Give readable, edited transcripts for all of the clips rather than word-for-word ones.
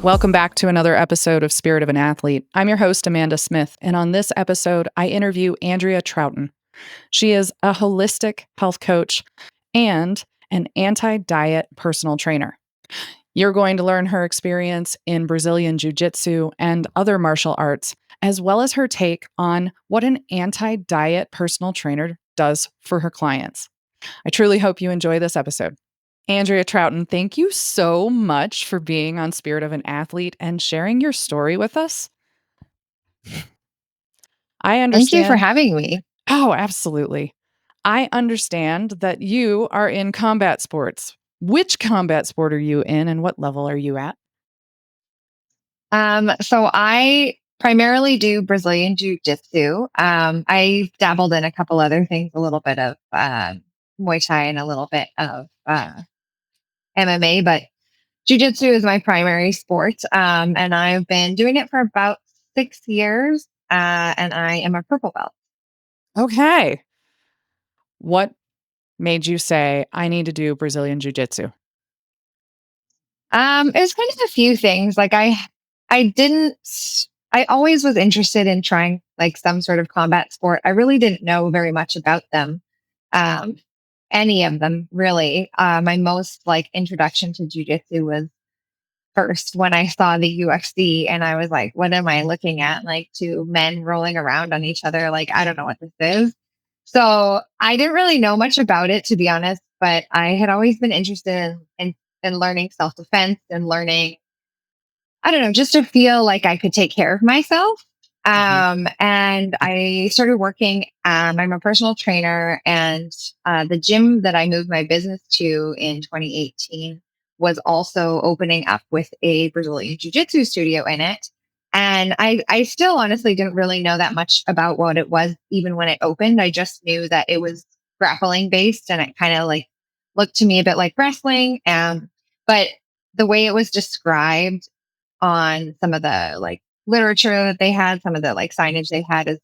Welcome back to another episode of Spirit of an Athlete. I'm your host, Amanda Smith, and on this episode, I interview Andrea Troughton. She is a holistic health coach and an anti-diet personal trainer. You're going to learn her experience in Brazilian jiu-jitsu and other martial arts, as well as her take on what an anti-diet personal trainer does for her clients. I truly hope you enjoy this episode. Andrea Troughton, thank you so much for being on Spirit of an Athlete and sharing your story with us. I understand. Thank you for having me. Oh, absolutely. I understand that you are in combat sports. Which combat sport are you in and what level are you at? So I primarily do Brazilian jiu-jitsu. I dabbled in a couple other things, a little bit of Muay Thai and a little bit of MMA, but jiu-jitsu is my primary sport. And I've been doing it for about 6 years, and I am a purple belt. Okay. What made you say, I need to do Brazilian jiu-jitsu? It was kind of a few things. Like I always was interested in trying like some sort of combat sport. I really didn't know very much about them. Um, any of them really. My most like introduction to jujitsu was first when I saw the UFC and I was like, what am I looking at? Like two men rolling around on each other. Like, I don't know what this is. So I didn't really know much about it, to be honest, but I had always been interested in learning self-defense and learning, I don't know, just to feel like I could take care of myself. And I started working. I'm a personal trainer, and the gym that I moved my business to in 2018 was also opening up with a Brazilian Jiu Jitsu studio in it. And I still honestly didn't really know that much about what it was, even when it opened. I just knew that it was grappling based, and it kind of like looked to me a bit like wrestling. But the way it was described on some of the like literature that they had, some of the like signage they had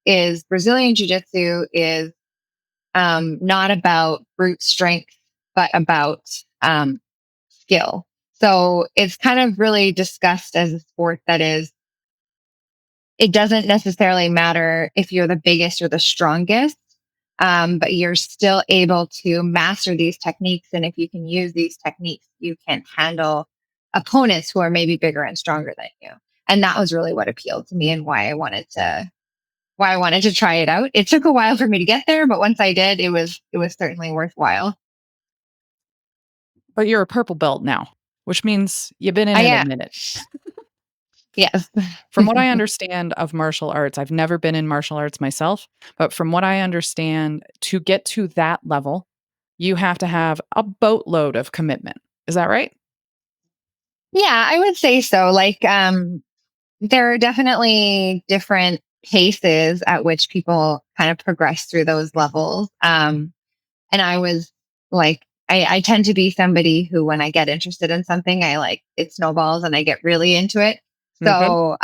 is Brazilian Jiu-Jitsu is not about brute strength, but about skill. So it's kind of really discussed as a sport that is, it doesn't necessarily matter if you're the biggest or the strongest, but you're still able to master these techniques. And if you can use these techniques, you can handle opponents who are maybe bigger and stronger than you. And that was really what appealed to me and why I wanted to try it out. It took a while for me to get there, but once I did, it was certainly worthwhile. But you're a purple belt now, which means you've been in I it a am. minute. Yes. From what I understand of martial arts, I've never been in martial arts myself, but from what I understand, to get to that level, you have to have a boatload of commitment. Is that right? Yeah, I would say so. Like, there are definitely different paces at which people kind of progress through those levels. And I was like, I tend to be somebody who, when I get interested in something, I like it snowballs and I get really into it. Okay. So,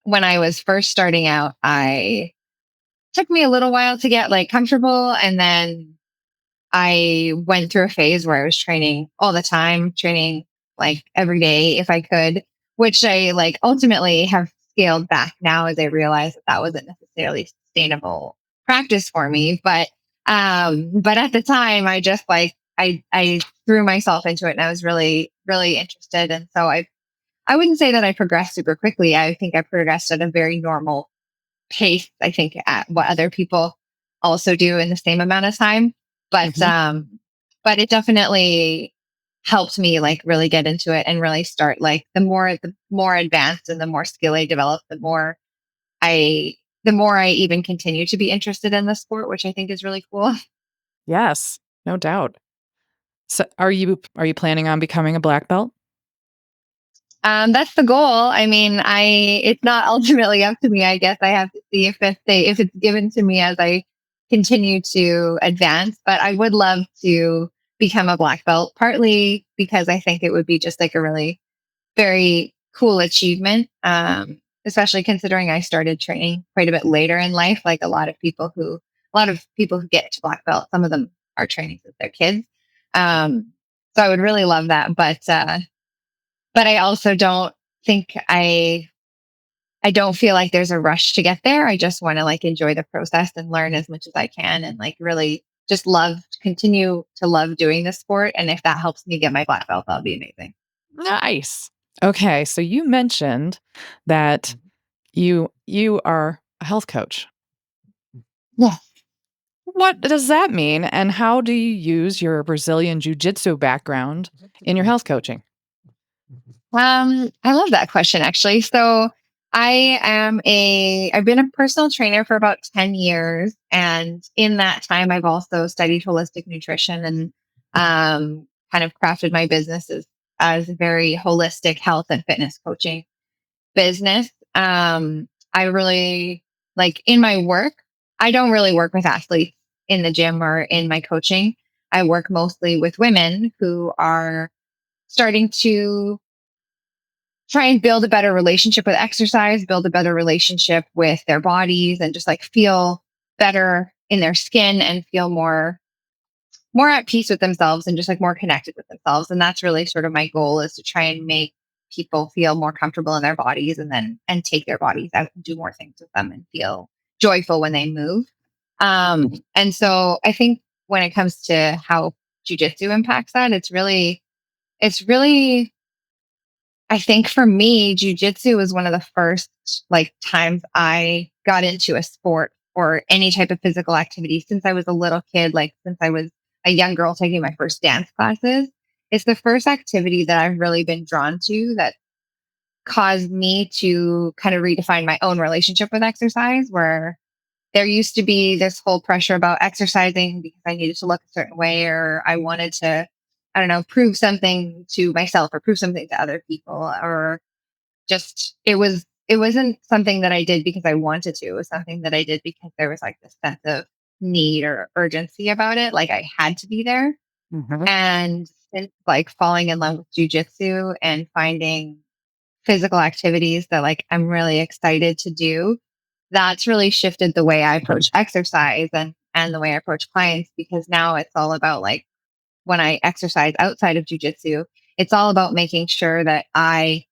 when I was first starting out, I took me a little while to get like comfortable. And then I went through a phase where I was training all the time, training like every day if I could, which I like ultimately have scaled back now as I realize that that wasn't necessarily sustainable practice for me. But at the time I just like, I threw myself into it and I was really, really interested. And so I wouldn't say that I progressed super quickly. I think I progressed at a very normal pace, I think, at what other people also do in the same amount of time. But Mhm. but it definitely helped me like really get into it and really start like the more advanced and the more skill I develop, I the more I even continue to be interested in the sport, which I think is really cool. Yes, no doubt. So are you planning on becoming a black belt? That's the goal. I mean, it's not ultimately up to me. I guess I have to see if it's given to me as I continue to advance. But I would love to become a black belt, partly because I think it would be just like a really very cool achievement. Especially considering I started training quite a bit later in life. Like a lot of people who get to black belt, some of them are training since they're kids. So I would really love that. But but I also don't think I don't feel like there's a rush to get there. I just want to like enjoy the process and learn as much as I can and like really just continue to love doing the sport. And if that helps me get my black belt, that'll be amazing. Nice. Okay, so you mentioned that you are a health coach. Yeah. What does that mean, and how do you use your Brazilian jiu-jitsu background in your health coaching? I love that question actually. So I've been a personal trainer for about 10 years. And in that time, I've also studied holistic nutrition and kind of crafted my business as a very holistic health and fitness coaching business. I really like in my work, I don't really work with athletes in the gym or in my coaching. I work mostly with women who are starting to try and build a better relationship with exercise, build a better relationship with their bodies, and just like feel better in their skin and feel more at peace with themselves and just like more connected with themselves. And that's really sort of my goal, is to try and make people feel more comfortable in their bodies and take their bodies out and do more things with them and feel joyful when they move. And so I think when it comes to how jujitsu impacts that, it's really I think for me, jujitsu was one of the first like times I got into a sport or any type of physical activity since I was a little kid, like since I was a young girl taking my first dance classes. It's the first activity that I've really been drawn to that caused me to kind of redefine my own relationship with exercise, where there used to be this whole pressure about exercising because I needed to look a certain way, or I wanted to, I don't know, prove something to myself or prove something to other people, or just it wasn't something that I did because I wanted to. It was something that I did because there was like this sense of need or urgency about it. Like I had to be there. Mhm. And since like falling in love with jujitsu and finding physical activities that like I'm really excited to do, that's really shifted the way I approach exercise and the way I approach clients, because now it's all about like when I exercise outside of jujitsu, it's all about making sure that I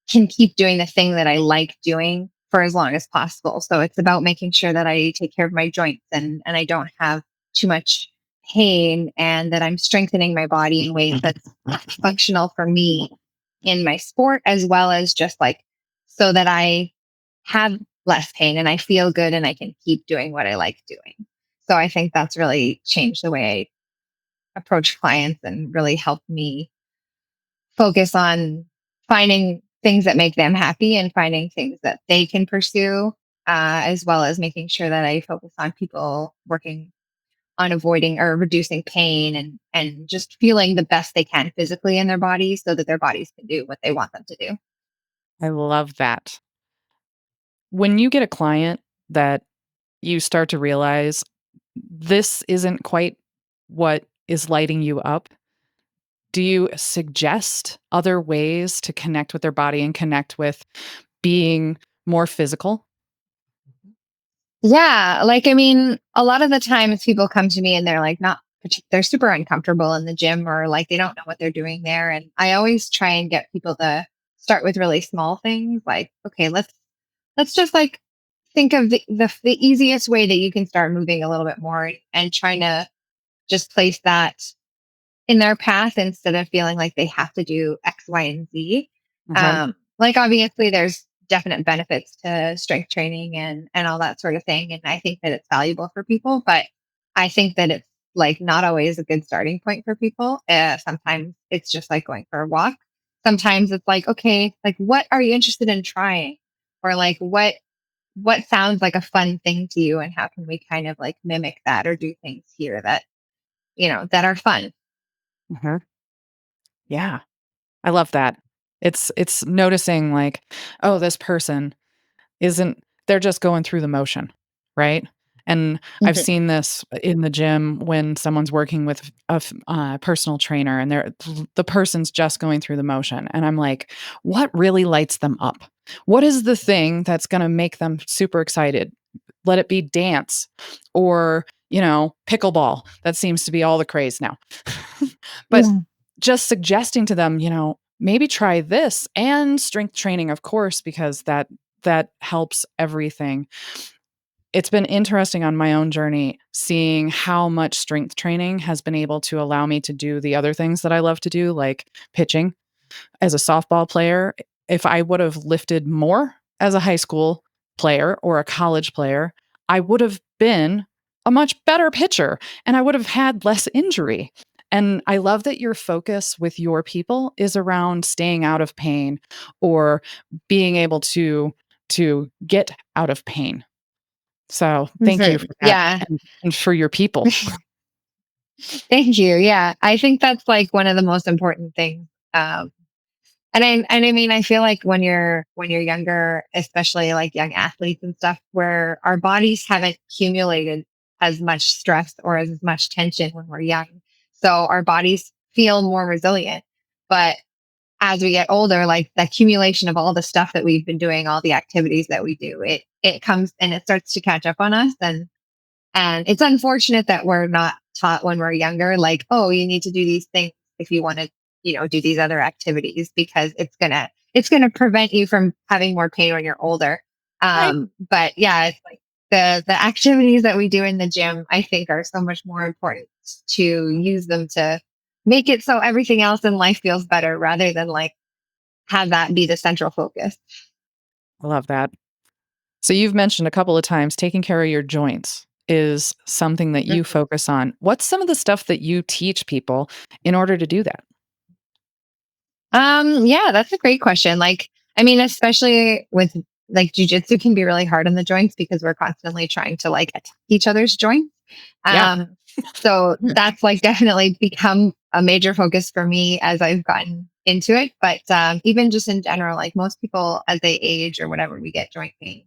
can keep doing the thing that I like doing for as long as possible. So it's about making sure that I take care of my joints and I don't have too much pain, and that I'm strengthening my body in ways that's functional for me in my sport, as well as just like so that I have less pain and I feel good and I can keep doing what I like doing. So I think that's really changed the way I approach clients and really helped me focus on finding things that make them happy and finding things that they can pursue, as well as making sure that I focus on people working on avoiding or reducing pain and just feeling the best they can physically in their bodies so that their bodies can do what they want them to do. I love that. When you get a client that you start to realize this isn't quite what is lighting you up, do you suggest other ways to connect with their body and connect with being more physical? Yeah, like I mean, a lot of the times people come to me and they're like they're super uncomfortable in the gym, or like they don't know what they're doing there, and I always try and get people to start with really small things, like okay, let's just like think of the easiest way that you can start moving a little bit more, and trying to just place that in their path instead of feeling like they have to do X, Y, and Z. Okay. Like obviously there's definite benefits to strength training and all that sort of thing. And I think that it's valuable for people, but I think that it's like not always a good starting point for people. Sometimes it's just like going for a walk. Sometimes it's like, okay, like what are you interested in trying? Or like what sounds like a fun thing to you, and how can we kind of like mimic that or do things here that, that are fun. Mhm. Yeah, I love that. It's noticing like, oh, this person isn't they're just going through the motion, right? And I've Mhm. seen this in the gym when someone's working with a personal trainer and the person's just going through the motion. And I'm like, what really lights them up? What is the thing that's going to make them super excited? Let it be dance or, pickleball. That seems to be all the craze now. But Yeah. just suggesting to them, maybe try this and strength training, of course, because that helps everything. It's been interesting on my own journey seeing how much strength training has been able to allow me to do the other things that I love to do, like pitching. As a softball player, if I would have lifted more as a high school player or a college player, I would have been a much better pitcher and I would have had less injury. And I love that your focus with your people is around staying out of pain or being able to get out of pain. So thank you Mhm. for that Yeah. and for your people. Thank you. Yeah. I think that's like one of the most important things. And I mean, I feel like when you're younger, especially like young athletes and stuff, where our bodies haven't accumulated as much stress or as much tension when we're young. So our bodies feel more resilient. But as we get older, like the accumulation of all the stuff that we've been doing, all the activities that we do, it comes and it starts to catch up on us. And it's unfortunate that we're not taught when we're younger, like, oh, you need to do these things if you want to, do these other activities because it's gonna prevent you from having more pain when you're older. Right. But yeah, it's like the activities that we do in the gym, I think, are so much more important to use them to make it so everything else in life feels better rather than like have that be the central focus. I love that. So you've mentioned a couple of times taking care of your joints is something that you focus on. What's some of the stuff that you teach people in order to do that? Yeah, that's a great question. Like, I mean, especially with like jujitsu can be really hard on the joints because we're constantly trying to like attack each other's joints. Yeah. Um, so that's like definitely become a major focus for me as I've gotten into it. But even just in general, like most people as they age or whatever, we get joint pain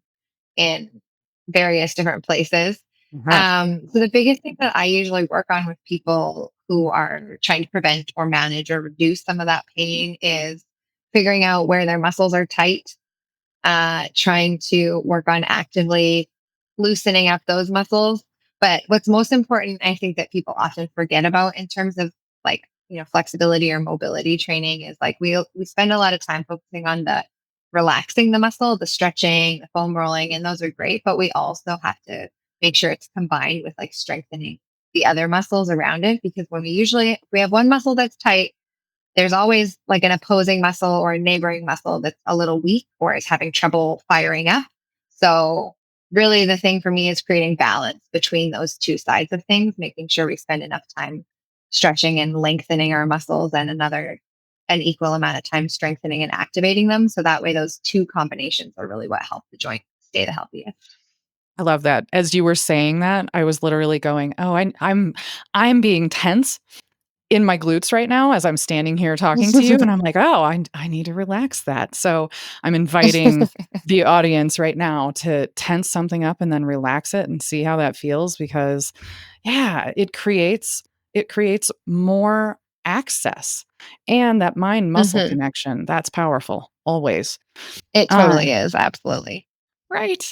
in various different places. Uh-huh. So the biggest thing that I usually work on with people who are trying to prevent or manage or reduce some of that pain is figuring out where their muscles are tight, trying to work on actively loosening up those muscles. But what's most important, I think, that people often forget about in terms of like, flexibility or mobility training is like we spend a lot of time focusing on the relaxing the muscle, the stretching, the foam rolling, and those are great. But we also have to make sure it's combined with like strengthening the other muscles around it because when if we have one muscle that's tight, there's always like an opposing muscle or a neighboring muscle that's a little weak or is having trouble firing up. So, really, the thing for me is creating balance between those two sides of things, making sure we spend enough time stretching and lengthening our muscles and an equal amount of time strengthening and activating them. So that way, those two combinations are really what help the joint stay the healthiest. I love that. As you were saying that, I was literally going, "Oh, I'm being tense in my glutes right now as I'm standing here talking to you." And I'm like, "Oh, I need to relax that." So I'm inviting the audience right now to tense something up and then relax it and see how that feels because yeah, it creates more access and that mind muscle Mhm. connection. That's powerful always. It totally Um, is. Absolutely. right.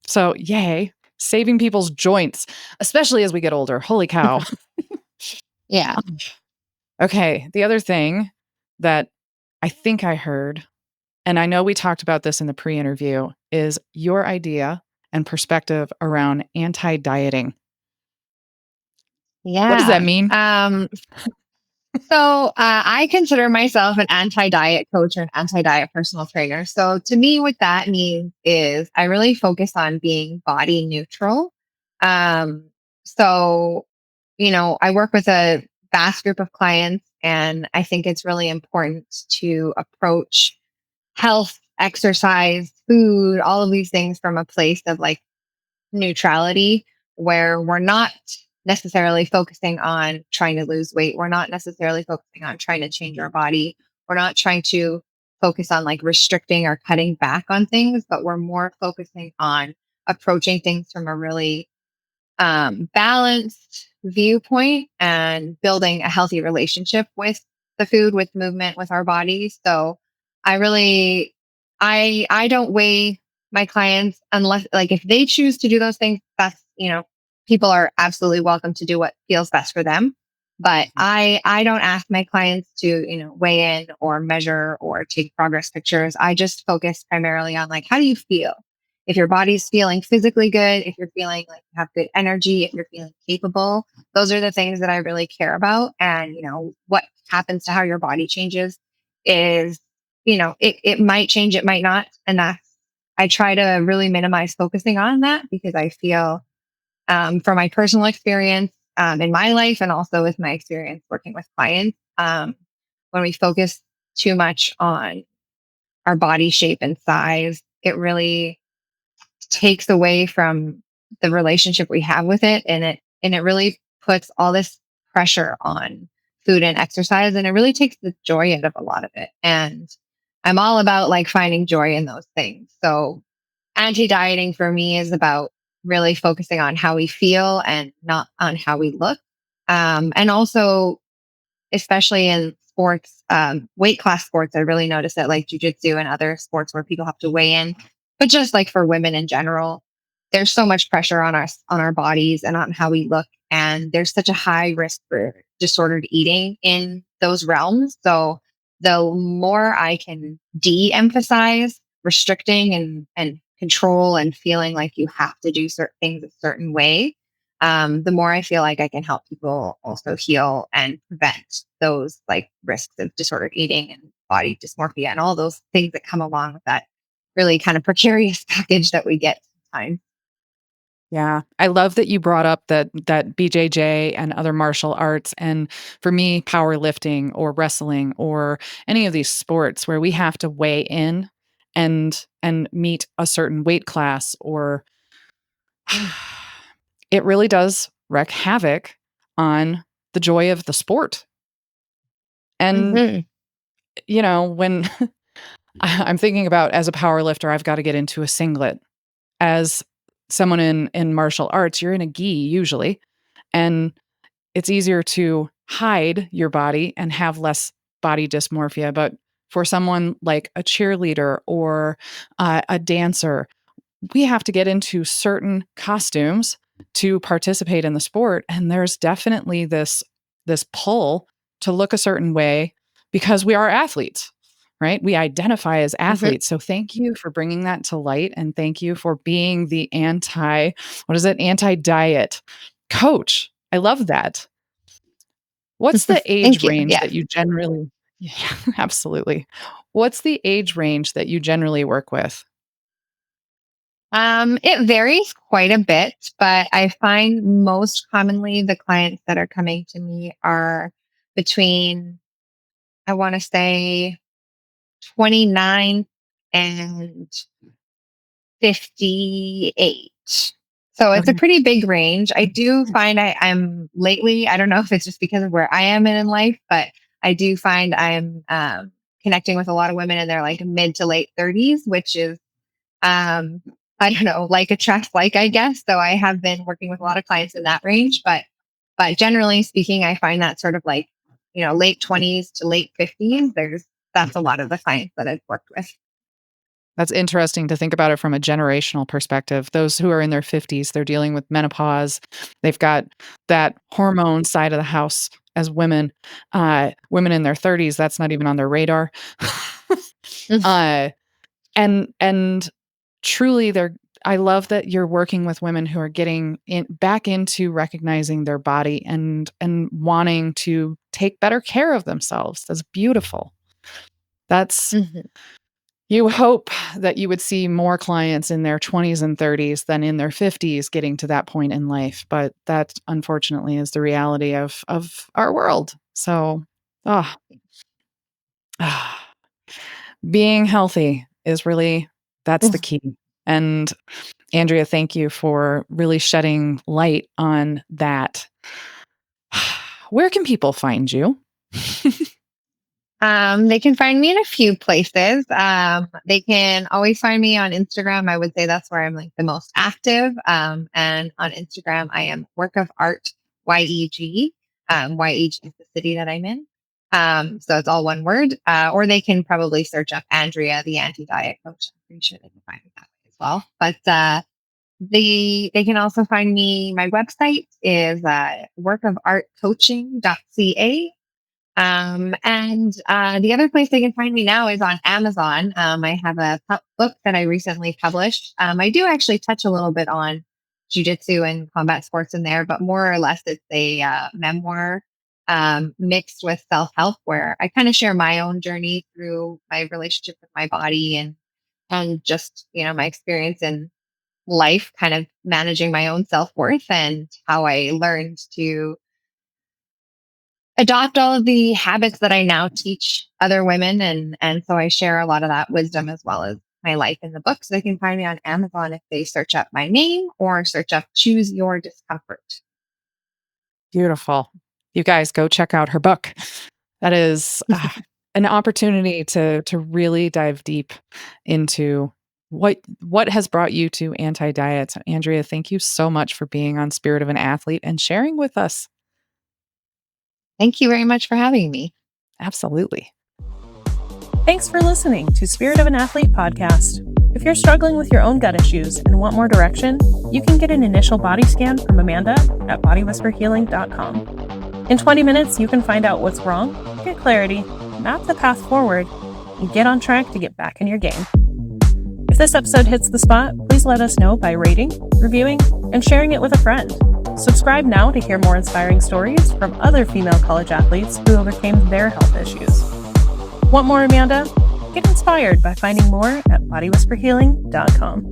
So, yay, saving people's joints, especially as we get older. Holy cow. Yeah. Okay, the other thing that I think I heard, and I know we talked about this in the pre-interview, is your idea and perspective around anti-dieting. What does that Yeah. mean? So I consider myself an anti-diet coach or an anti-diet personal trainer. So to me, what that means is I really focus on being body neutral. Um, so I work with a vast group of clients, and I think it's really important to approach health, exercise, food, all of these things from a place of like neutrality where we're not necessarily focusing on trying to lose weight. We're not necessarily focusing on trying to change our body. We're not trying to focus on like restricting or cutting back on things, but we're more focusing on approaching things from a really balanced viewpoint and building a healthy relationship with the food, with movement, with our bodies. So I really, I don't weigh my clients unless like if they choose to do those things, that's people are absolutely welcome to do what feels best for them. But I don't ask my clients to, weigh in or measure or take progress pictures. I just focus primarily on like, how do you feel? If your body's feeling physically good, if you're feeling like you have good energy, if you're feeling capable, those are the things that I really care about. And, what happens to how your body changes is, it might change, it might not. And I try to really minimize focusing on that because I feel, from my personal experience in my life and also with my experience working with clients, when we focus too much on our body shape and size, it really takes away from the relationship we have with it, and it really puts all this pressure on food and exercise, and it really takes the joy out of a lot of it. And I'm all about like finding joy in those things. So anti-dieting for me is about really focusing on how we feel and not on how we look. And also, especially in sports, weight class sports, I really notice that like jujitsu and other sports where people have to weigh in, but just like for women in general, there's so much pressure on us, on our bodies and on how we look. And there's such a high risk for disordered eating in those realms. So the more I can de-emphasize restricting and control and feeling like you have to do certain things a certain way, the more I feel like I can help people also heal and prevent those like risks of disordered eating and body dysmorphia and all those things that come along with that really kind of precarious package that we get sometimes. Yeah. I love that you brought up that BJJ and other martial arts, and for me, powerlifting or wrestling or any of these sports where we have to weigh in and meet a certain weight class, or it really does wreak havoc on the joy of the sport. And Hmm. when I'm thinking about, as a power lifter, I've got to get into a singlet. As someone in martial arts, you're in a gi usually, and it's easier to hide your body and have less body dysmorphia. But for someone like a cheerleader or a dancer, we have to get into certain costumes to participate in the sport, and there's definitely this pull to look a certain way because we are athletes, right? We identify as Hmm. athletes. So thank you for bringing that to light, and thank you for being the anti-diet coach. I love that. What's the age Thank you. range Yeah. that you generally Yeah, absolutely. What's the age range that you generally work with? It varies quite a bit, but I find most commonly the clients that are coming to me are between, I want to say, 29 and 58. So it's a Okay. pretty big range. I do find I'm lately, I don't know if it's just because of where I am in life, but I do find I'm connecting with a lot of women in their like mid to late 30s, which is, um, I don't know, like a trust, like I guess. So I have been working with a lot of clients in that range, but generally speaking, I find that sort of like, late 20s to late 50s. That's a lot of the clients that I've worked with. That's interesting to think about it from a generational perspective. Those who are in their 50s, they're dealing with menopause. They've got that hormone side of the house as women. Women in their 30s, that's not even on their radar. uh, and truly, I love that you're working with women who are getting back into recognizing their body and wanting to take better care of themselves. That's beautiful. That's Mhm. You hope that you would see more clients in their 20s and 30s than in their 50s getting to that point in life, but that unfortunately is the reality of our world. So, ah, ah, being healthy is really that's the key. And Andrea, thank you for really shedding light on that. Where can people find you? They can find me in a few places. They can always find me on Instagram. I would say that's where I'm like the most active. And on Instagram, I am Work of Art YEG. YEG is the city that I'm in. So it's all one word. Or they can probably search up Andrea, the anti-diet coach. I'm pretty sure they can find me that way as well. But They can also find me. My website is workofartcoaching.ca. And the other place they can find me now is on Amazon. I have a book that I recently published. I do actually touch a little bit on jujitsu and combat sports in there, but more or less it's a memoir mixed with self-help, where I kind of share my own journey through my relationship with my body and just, my experience in life, kind of managing my own self-worth, and how I learned to adopt all of the habits that I now teach other women. And so I share a lot of that wisdom as well as my life in the book. So they can find me on Amazon if they search up my name or search up Choose Your Discomfort. Beautiful. You guys go check out her book. That is an opportunity to really dive deep into what has brought you to anti-diet. Andrea, thank you so much for being on Spirit of an Athlete and sharing with us. Thank you very much for having me. Absolutely. Thanks for listening to Spirit of an Athlete podcast. If you're struggling with your own gut issues and want more direction, you can get an initial body scan from Amanda at bodywhisperhealing.com. In 20 minutes, you can find out what's wrong, get clarity, map the path forward, and get on track to get back in your game. If this episode hits the spot, please let us know by rating, reviewing, and sharing it with a friend. Subscribe now to hear more inspiring stories from other female college athletes who overcame their health issues. Want more, Amanda? Get inspired by finding more at bodywhisperhealing.com.